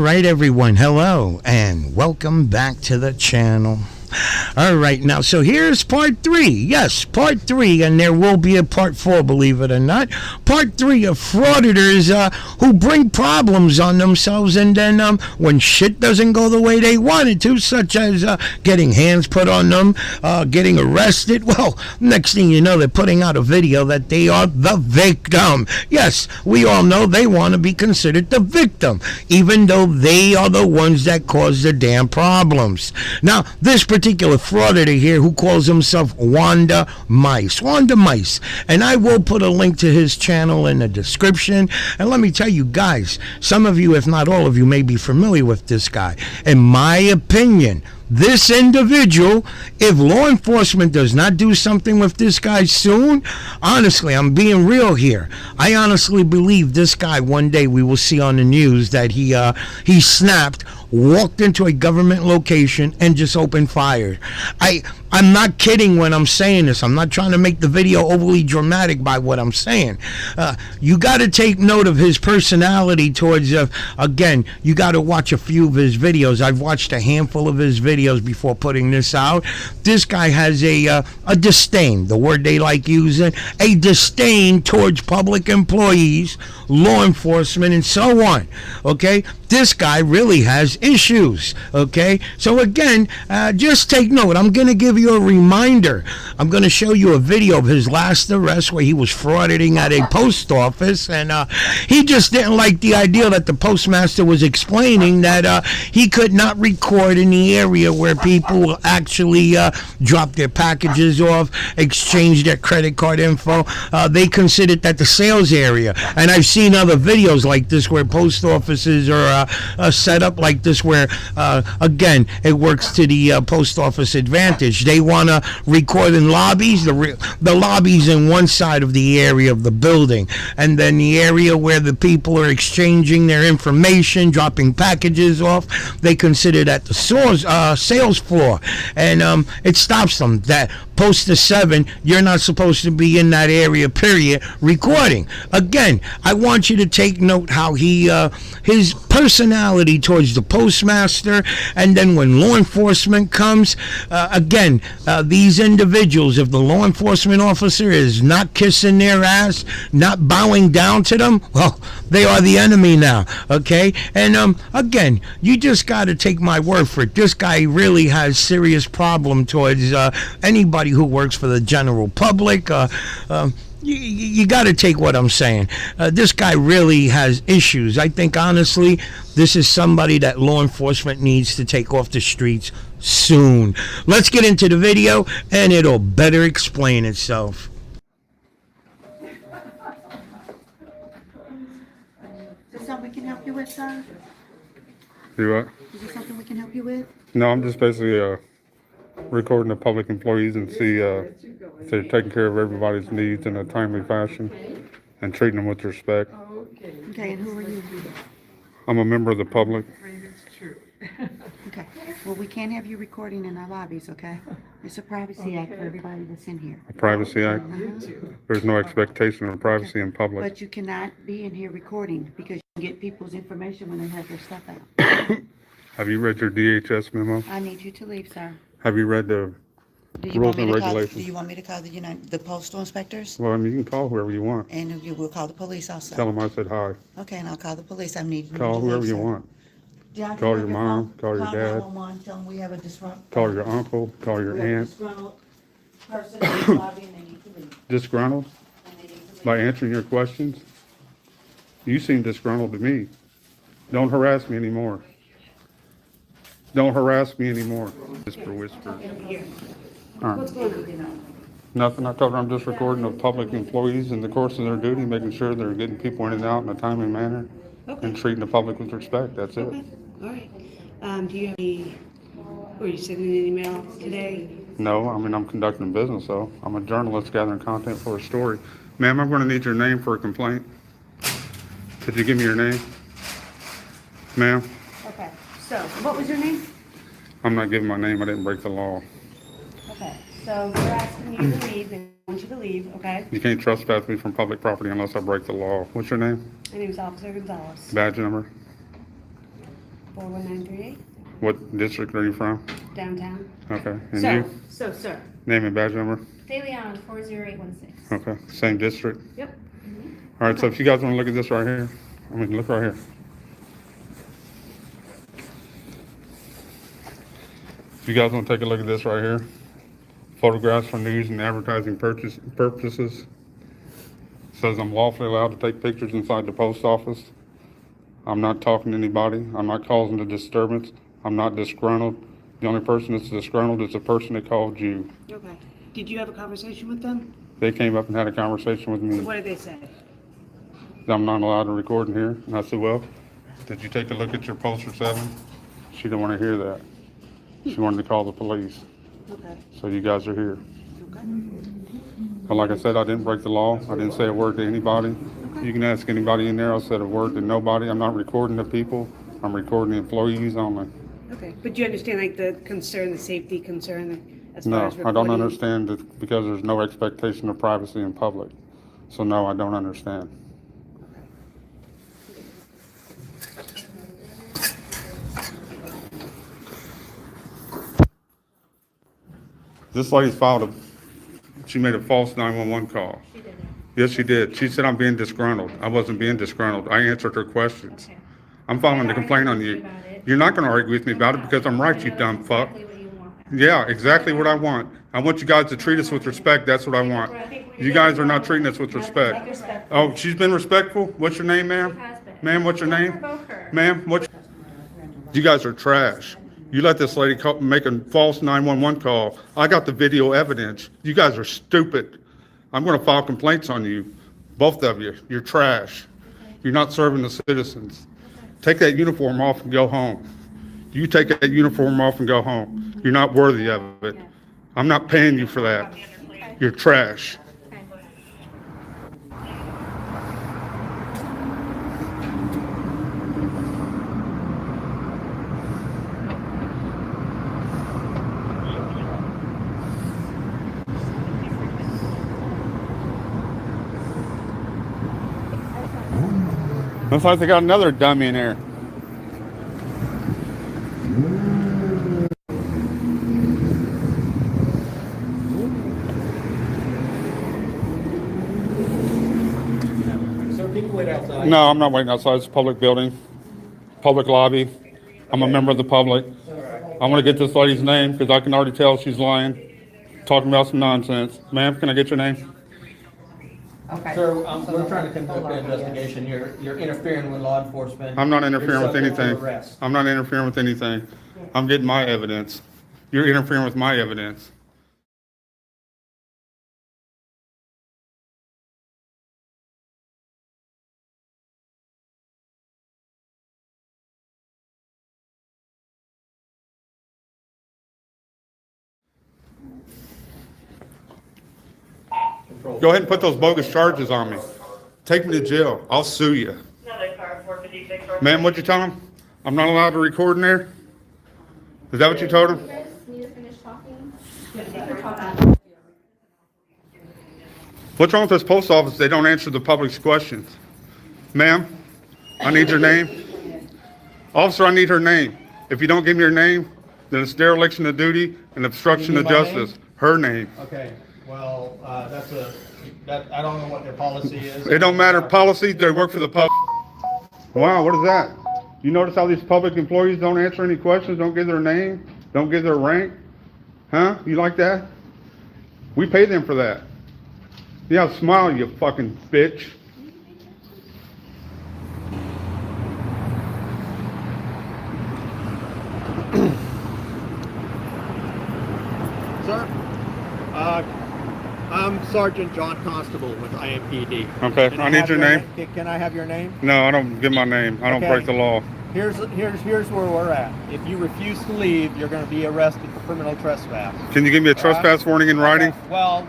right, everyone. Hello, and welcome back to the channel. All right, now, so here's part 3. Yes, part 3, and there will be a part 4, believe it or not. Part 3 of frauditors who bring problems on themselves, and then when shit doesn't go the way they want it to, such as getting hands put on them, getting arrested, well, next thing you know, they're putting out a video that they are the victim. Yes, we all know they want to be considered the victim, even though they are the ones that cause the damn problems. Now, this particular frauditor here who calls himself Wanda Mice, and I will put a link to his channel in the description. And let me tell you guys, some of you, if not all of you, may be familiar with this guy. In my opinion, this individual, if law enforcement does not do something with this guy soon, honestly, I'm being real here, I honestly believe this guy, one day we will see on the news that he snapped, walked into a government location and just opened fire. I'm not kidding when I'm saying this. I'm not trying to make the video overly dramatic by what I'm saying. You got to take note of his personality towards, again, you got to watch a few of his videos. I've watched a handful of his videos before putting this out. This guy has a disdain, the word they like using, a disdain towards public employees, law enforcement, and so on. Okay? This guy really has issues. Okay? So again, just take note. I'm going to give you a reminder. I'm going to show you a video of his last arrest where he was frauditing at a post office, and he just didn't like the idea that the postmaster was explaining that he could not record in the area where people actually drop their packages off, exchange their credit card info. They considered that the sales area, and I've seen other videos like this where post offices are set up like this where, again, it works to the post office advantage. They want to record in lobbies. The lobbies in one side of the area of the building, and then the area where the people are exchanging their information, dropping packages off, they consider that the sales floor, and it stops them. That post to 7, you're not supposed to be in that area, period, recording. Again, I want you to take note how his personality towards the postmaster, and then when law enforcement comes, again, these individuals, if the law enforcement officer is not kissing their ass, not bowing down to them, well, they are the enemy now. Okay? And again, you just got to take my word for it. This guy really has serious problem towards anybody who works for the general public. You got to take what I'm saying. This guy really has issues. I think, honestly, this is somebody that law enforcement needs to take off the streets soon. Let's get into the video, and it'll better explain itself. Is there something we can help you with, sir? Do what? Is there something we can help you with? No, I'm just basically recording the public employees and see if they're taking care of everybody's needs in a timely fashion and treating them with respect. Okay, and who are you? I'm a member of the public. Okay, well, we can't have you recording in our lobbies, okay? It's a privacy act for everybody that's in here. A Privacy Act. There's no expectation of privacy in public. But you cannot be in here recording because you can get people's information when they have their stuff out. Have you read your DHS memo? I need you to leave, sir. Have you read the Do you rules want me and to call? Do regulations? you want me to call the postal inspectors? Well, I mean, you can call whoever you want. And you will call the police also. Tell them I said hi. Okay, and I'll call the police. I need you Call to whoever leave, you sir. want. Yeah, I can Call have your mom, phone. call your dad. 911, tell them we have a disrupt. Call your uncle, call your We have a aunt. disgruntled person in the lobby and they need to leave. Disgruntled And they need to leave. by answering your questions? You seem disgruntled to me. Don't harass me anymore. Don't harass me anymore. Whisper. All right. What's going on, you know? Nothing. I told her I'm just recording the public employees in the course of their duty, making sure they're getting people in and out in a timely manner and treating the public with respect. That's it. Okay, all right. Do you have any, were you sending an email today? No, I mean, I'm conducting business, though. I'm a journalist gathering content for a story. Ma'am, I'm going to need your name for a complaint. Could you give me your name? Ma'am, Okay, so what was your name? I'm not giving my name. I didn't break the law. Okay, so we're asking you to leave, and I want you to leave, okay? You can't trespass me from public property unless I break the law. What's your name? My name is Officer Gonzalez. Badge number? 41938, What district are you from? downtown. Okay. And So, you? sir. Name and badge number? DeLeon 40816. Okay. Same district? Yep. All right, so if you guys want to look at this right here, look right here. If you guys want to take a look at this right here, photographs for news and advertising purposes. Says I'm lawfully allowed to take pictures inside the post office. I'm not talking to anybody. I'm not causing a disturbance. I'm not disgruntled. The only person that's disgruntled is the person that called you. Okay. Did you have a conversation with them? They came up and had a conversation with me. What did they say? I'm not allowed to record in here. And I said, well, did you take a look at your poster 7? She didn't want to hear that. She wanted to call the police. Okay. So you guys are here. Okay. But like I said, I didn't break the law. I didn't say a word to anybody. You can ask anybody in there. I said a word to nobody. I'm not recording the people. I'm recording the employees only. Okay. But you understand, like, the concern, the safety concern as far No, as I don't recording? understand it because there's no expectation of privacy in public. So no, I don't understand. This lady's she made a false 911 call. She didn't. Yes, she did. She said I'm being disgruntled. I wasn't being disgruntled. I answered her questions. Okay. I'm filing a I'm complaint on arguing you. with you about it. You're not going to argue with me about it because I'm right, I you know dumb that's fuck. exactly what you want. Yeah, exactly what I want. I want you guys to treat us with respect. That's what I want. You guys are not treating us with respect. Oh, she's been respectful? What's your name, ma'am? Has been. Ma'am, what's your Don't name? provoke her. Ma'am, you guys are trash. You let this lady make a false 911 call. I got the video evidence. You guys are stupid. I'm going to file complaints on you. Both of you. You're trash. You're not serving the citizens. Take that uniform off and go home. You take that uniform off and go home. You're not worthy of it. I'm not paying you for that. You're trash. Looks like they got another dummy in here. Sir, people wait outside. No, I'm not waiting outside. It's a public building, public lobby. I'm a member of the public. I want to get this lady's name because I can already tell she's lying, talking about some nonsense. Ma'am, can I get your name? Okay. Sir, we're trying to conduct an investigation. You're interfering with law enforcement. I'm not interfering You're with subject to anything. arrest. I'm not interfering with anything. I'm getting my evidence. You're interfering with my evidence. Go ahead and put those bogus charges on me. Take me to jail. I'll sue you. Ma'am, what'd you tell him? I'm not allowed to record in there? Is that what you told him? You guys need to finish talking. What's wrong with this post office? They don't answer the public's questions. Ma'am, I need your name. Officer, I need her name. If you don't give me your name, then it's dereliction of duty and obstruction You of need my justice. name? Her name. Okay, well, I don't know what their policy is. It don't matter. Policy, they work for the public. Wow, what is that? You notice how these public employees don't answer any questions, don't give their name, don't give their rank? Huh? You like that? We pay them for that. Yeah, smile, you fucking bitch. Sir, I'm Sergeant John Constable with IMPD. Okay, Can I need have your name. Can I have your name? No, I don't give my name. I don't Okay. break the law. Here's where we're at. If you refuse to leave, you're going to be arrested for criminal trespass. Can you give me a trespass warning in writing? Okay. Well,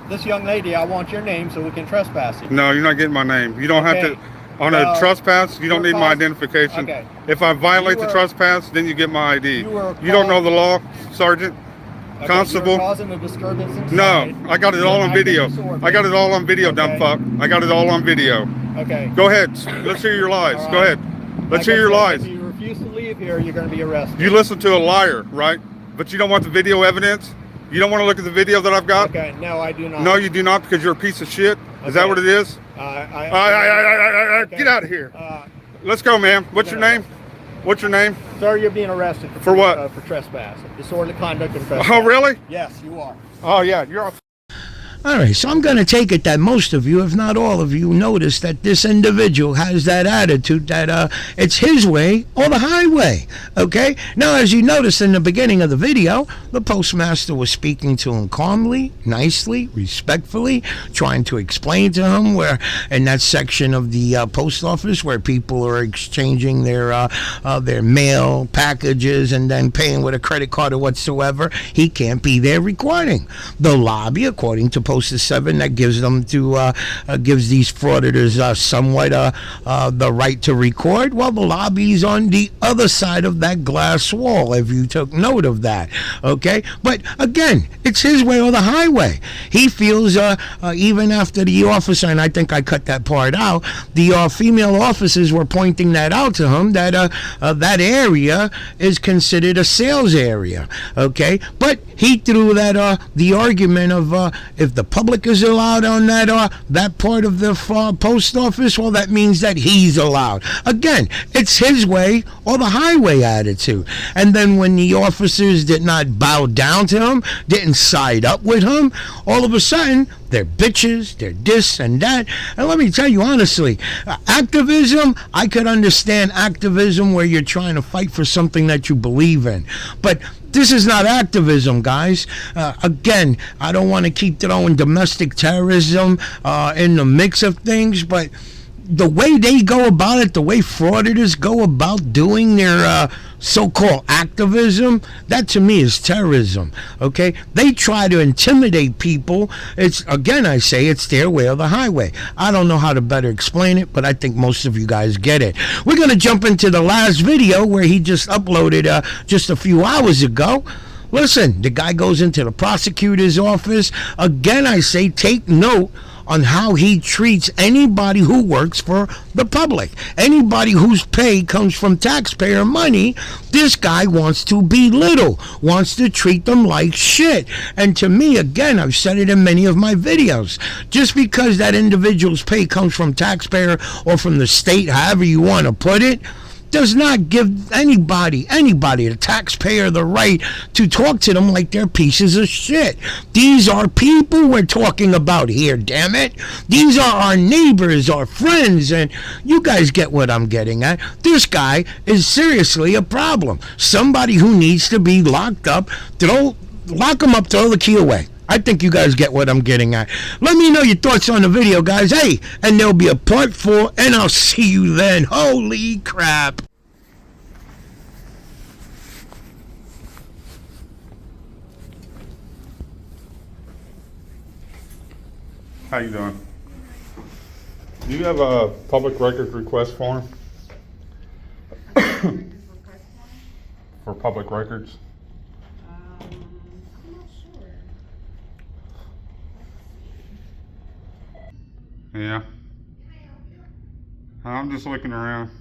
this young lady, I want your name so we can trespass you. No, you're not getting my name. You don't have Okay. to. On a Well, trespass, you don't you're need my causing- identification. Okay. If I violate You the were- trespass, then you get my ID. You were You don't know called- the law, Sergeant? Okay, Constable? You're causing a disturbance inside. No, I got it all on video. I got it all on video, dumb Okay. fuck. I got it all on video. Okay. Go ahead. Let's hear your lies. All Go right. ahead. Let's Like hear I your said, lies. If you refuse to leave here, here, you're going to be arrested. You listen to a liar, right? But you don't want the video evidence? You don't want to look at the video that I've got? Okay, no, I do not. No, you do not, because you're a piece of shit? Is that Okay. what it is? Okay. Get out of here. Let's go, ma'am. What's your name? What's your name? Sir, you're being arrested For what? For trespass. Disorderly conduct and trespass. Oh, really? Yes, you are. Oh, yeah, you're off. All right, so I'm going to take it that most of you, if not all of you, notice that this individual has that attitude that it's his way or the highway, okay? Now, as you noticed in the beginning of the video, the postmaster was speaking to him calmly, nicely, respectfully, trying to explain to him where in that section of the post office where people are exchanging their mail packages and then paying with a credit card or whatsoever, he can't be there recording. The lobby, according to Poster 7, that gives them to gives these frauditors somewhat the right to record. Well, the lobby's on the other side of that glass wall, if you took note of that. Okay, but again, it's his way or the highway. He feels even after the officer, and I think I cut that part out, the female officers were pointing that out to him that that area is considered a sales area. Okay, but he threw that the argument of if the public is allowed on that part of the post office, well, that means that he's allowed. Again, it's his way or the highway attitude. And then when the officers did not bow down to him, didn't side up with him, all of a sudden they're bitches, they're this and that. And let me tell you honestly, activism, I could understand activism where you're trying to fight for something that you believe in, but this is not activism, guys. Again, I don't want to keep throwing domestic terrorism in the mix of things, but the way they go about it, the way frauditors go about doing their so-called activism, that to me is terrorism. Okay, they try to intimidate people. It's, again, I say it's their way or the highway. I don't know how to better explain it, but I think most of you guys get it. We're gonna jump into the last video where he just uploaded just a few hours ago. Listen, the guy goes into the prosecutor's office. Again, I say take note on how he treats anybody who works for the public. Anybody whose pay comes from taxpayer money, this guy wants to belittle, wants to treat them like shit. And to me, again, I've said it in many of my videos, just because that individual's pay comes from taxpayer or from the state, however you want to put it, does not give anybody, the taxpayer, the right to talk to them like they're pieces of shit. These are people we're talking about here, damn it. These are our neighbors, our friends, and you guys get what I'm getting at. This guy is seriously a problem. Somebody who needs to be locked up, lock him up, throw the key away. I think you guys get what I'm getting at. Let me know your thoughts on the video, guys. Hey, and there'll be a part 4, and I'll see you then. Holy crap. How you doing? Do you have a public records request form? For public records? Yeah. I'm just looking around.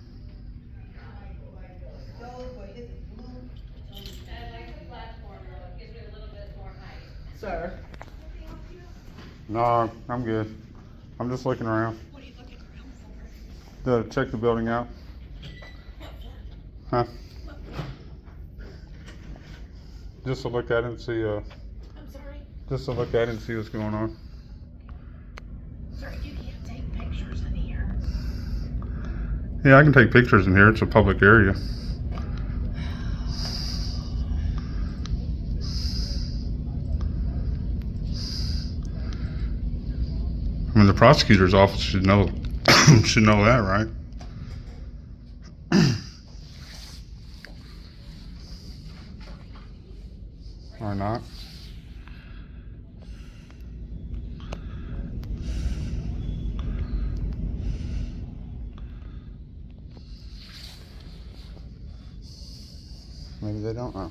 Sir. No, I'm good. I'm just looking around. What are you looking around for? To check the building out. Huh? Just to look at it and see, I'm sorry? just to look at it and see what's going on. Sir, you can't take pictures in here. Yeah, I can take pictures in here. It's a public area. I mean, the prosecutor's office should know should know that, right? Or not? Maybe they don't know.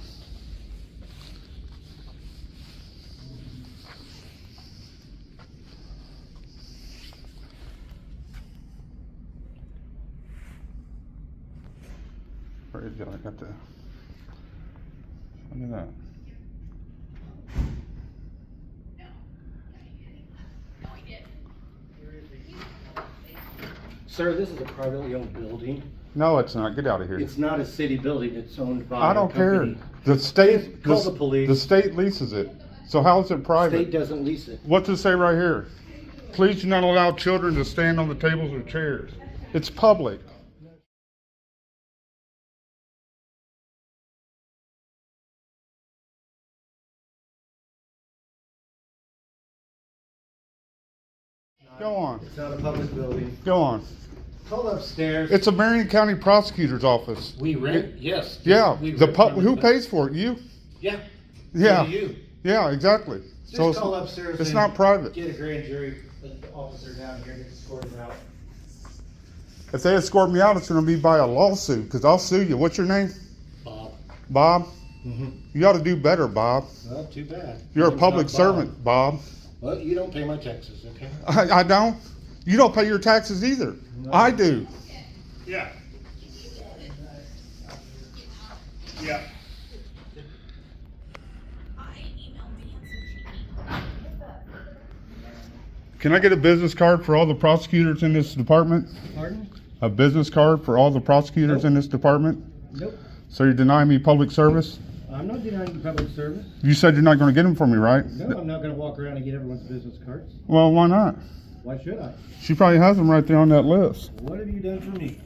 For you go. I got the. Look at that. Sir, this is a privately owned building. No, it's not. Get out of here. It's not a city building. It's owned by I don't a company. care. The state. Call the police. The state leases it. So how is it private? State doesn't lease it. What's it say right here? Please do not allow children to stand on the tables or chairs. It's public. Go on. It's not a public building. Go on. Call upstairs. It's a Marion County Prosecutor's office. We rent. Yes. Yeah. We The rent from who the- pays for it? You? Yeah. Yeah. You. Yeah. Exactly. Just call upstairs. It's and not private. Get a grand jury officer down here to escort him out. If they escort me out, it's going to be by a lawsuit because I'll sue you. What's your name? Bob. Bob? Mm-hmm. You ought to do better, Bob. Not too bad. You're a Name's public not Bob. servant, Bob. Well, you don't pay my taxes, okay? I don't. You don't pay your taxes either. No. I do. Yeah. Yeah. Can I get a business card for all the prosecutors in this department? Pardon? A business card for all the prosecutors in this department? Nope. So you're denying me public service? I'm not denying you public service. You said you're not going to get them for me, right? No, I'm not going to walk around and get everyone's business cards. Well, why not? Why should I? She probably has them right there on that list. What have you done for me?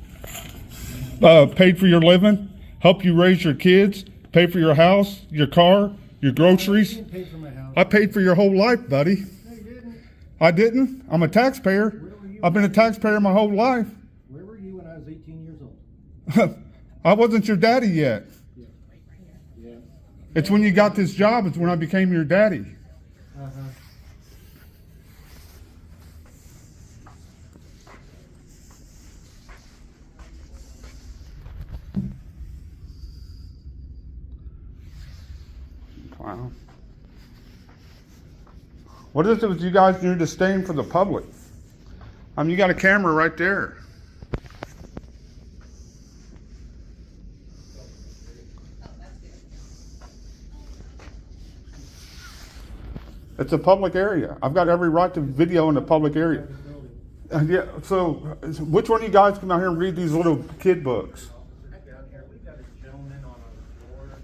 Paid for your living, help you raise your kids, pay for your house, your car, your I groceries. didn't pay for my house. I paid for your whole life, buddy. No, you didn't. I didn't. I'm a taxpayer. Where were you? I've been a taxpayer my whole life. Where were you when I was 18 years old? I wasn't your daddy yet. Yeah. It's when you got this job, it's when I became your daddy. Uh-huh. Wow. What is it with you guys do disdain for the public? I mean, you got a camera right there. It's a public area. I've got every right to video in the public area. Yeah, so which one of you guys come out here and read these little kid books? Down here, we got a gentleman on our floor.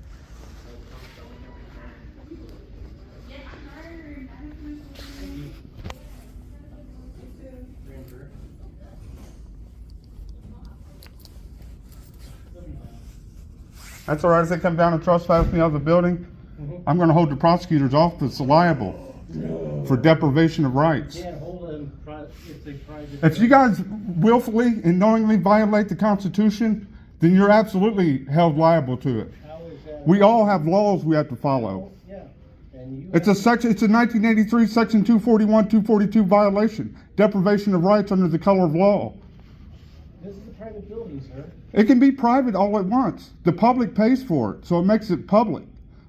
That's all right. If they come down and trespass me out of the building, I'm going to hold the prosecutor's office liable for deprivation of rights. Can't hold them. It's a private. If you guys willfully and knowingly violate the Constitution, then you're absolutely held liable to it. How is that? We all have laws we have to follow. Yeah. And you. It's a 1983 Section 241, 242 violation, deprivation of rights under the color of law. This is a private building, sir. It can be private all at once. The public pays for it, so it makes it public.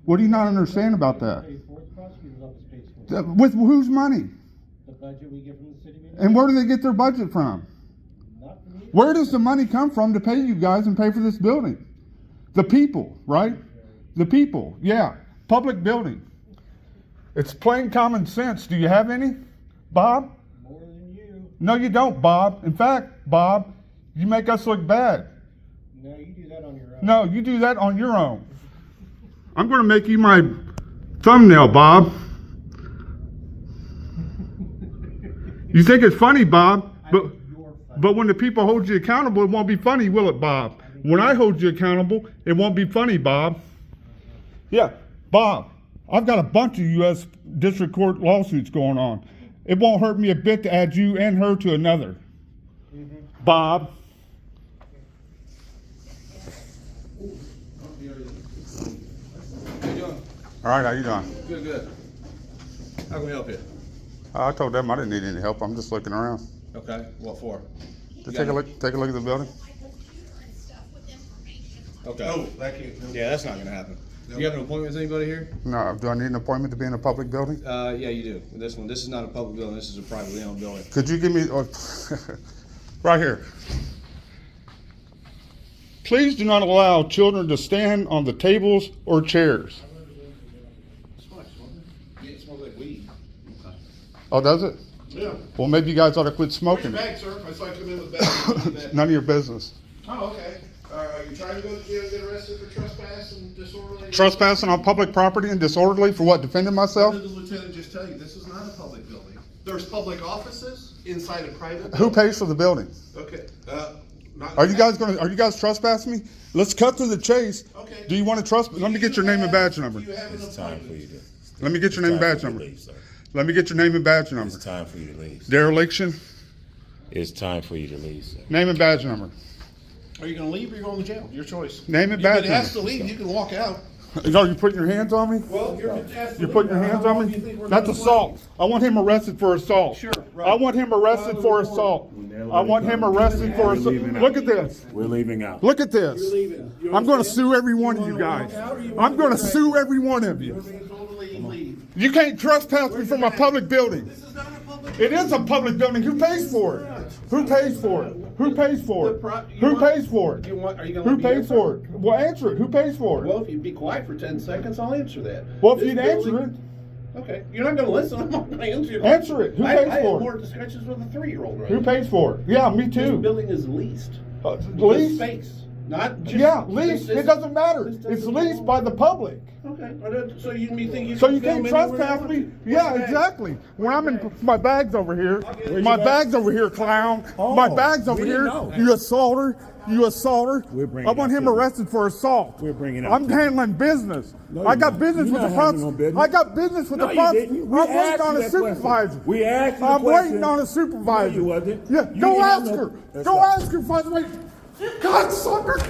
What do you not understand about that? Pay for it. The prosecutor's office pays for it. With whose money? The budget we get from the city. And where do they get their budget from? Not from you. Where does the money come from to pay you guys and pay for this building? The people, right? The people, yeah. Public building. It's plain common sense. Do you have any, Bob? More than you. No, you don't, Bob. In fact, Bob, you make us look bad. No, you do that on your own. No, you do that on your own. I'm going to make you my thumbnail, Bob. You think it's funny, Bob, but when the people hold you accountable, it won't be funny, will it, Bob? When I hold you accountable, it won't be funny, Bob. Yeah, Bob, I've got a bunch of U.S. District Court lawsuits going on. It won't hurt me a bit to add you and her to another. Bob. All right, how you doing? Good, good. How can we help you? I told them I didn't need any help. I'm just looking around. Okay, what for? To take a look at the building. Okay. Oh, thank you. Yeah, that's not gonna happen. Do you have an appointment with anybody here? No, do I need an appointment to be in a public building? Yeah, you do. This one, this is not a public building, this is a privately owned building. Could you give me, right here. Please do not allow children to stand on the tables or chairs. It smells like weed. Oh, does it? Yeah. Well, maybe you guys ought to quit Where's smoking your it. bag, sir? I saw you come in with bags. None of your business. Oh, okay. Are you trying to go to jail and get arrested for trespass and disorderly? Trespassing on public property and disorderly for what? Defending myself? What did the lieutenant just tell you? This is not a public building. There's public offices inside a private Who building. pays for the building? Okay. Are you guys trespassing me? Let's cut to the chase. Okay. Do you want to trespass? Let me get your name and badge number. Do you have an appointment? Let me get your name and badge number. Let me get your name and badge number. It's time for you to leave. Dereliction, It's time for you to leave, sir. name and badge number. Are you going to leave or are you going to jail? Your choice. Name and You badge can ask to number. leave. You can walk out. No, you putting your hands on me? Well, you're asked to You're leave. putting your How hands long on do you me? think we're That's gonna assault. I want him arrested for assault. Sure, right. I want him arrested for assault. I want him arrested for assault. Look at this. We're leaving out. Look at this. You're leaving. You I'm going to understand? sue every one of you guys. I'm going to sue every one of you. You're being totally leave. You can't trespass me from a public building. This is not a public. It is a public building. Who pays for it? Who pays for it? Who pays for it? Who pays for it? Are you going to Who pays for it? Well, answer it. Who pays for it? Well, if you'd be quiet for 10 seconds, I'll answer that. Well, if This you'd answer building- it, Okay, you're not going to listen. I'm not going to answer your Answer question. it. Who I pays have for it? more discussions with a 3-year-old right who now. pays for it? Yeah, me This too. building is leased. With Lease? space. Not just. Yeah, lease. It doesn't matter. this doesn't It's leased belong- by the public. Okay, so you think you So can you film can't anywhere you trespass want? me? What's Yeah, your bag? exactly. When I'm in my bag's over here. My bag's over here, clown. My bag's over we didn't here. know. You assaulter. You assaulter. We're bringing I want that him to you. arrested for assault. We're bringing it I'm to you. handling business. No, I you're got not. business You're with the not handling no prosecutor. business. I got business with No, the you prosecutor. didn't. I'm We waiting asked on you a that question. supervisor. We asked you I'm the waiting question. on a supervisor. No, you wasn't. Yeah, You go didn't have ask no- her. Let's Go go. ask her, by the way. God, sucker. Go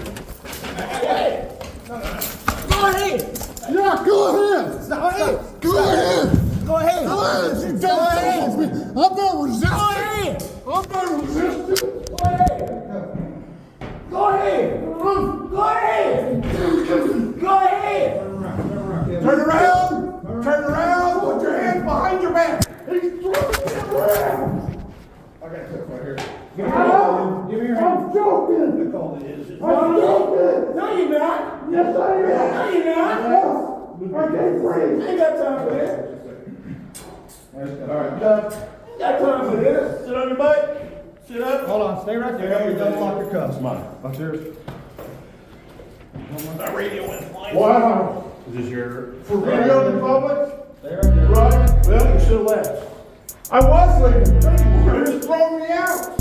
ahead. Yeah, go ahead. Go ahead. Go ahead. Go ahead. Go ahead. You don't challenge me. I'm not resisting. Go ahead. I'm not resisting. Go ahead. Go ahead. Go ahead. Go ahead. Turn around. Turn around. Put your hands behind your back. He's throwing around. I got this right here. Give me your hand. I'm joking. That's all it is. I'm joking. No, you're not. Yes, I am. No, you're not. I can't breathe. I ain't got time for this. All right, got time for this. Sit on your butt. Sit up. Hold on, stay right there. You don't lock your cuffs. Mine. That's yours. That radio went flying. Wow. Is this your? For video in public? Stay right there. Right. Well, you should have left. I was leaving. You just thrown me out.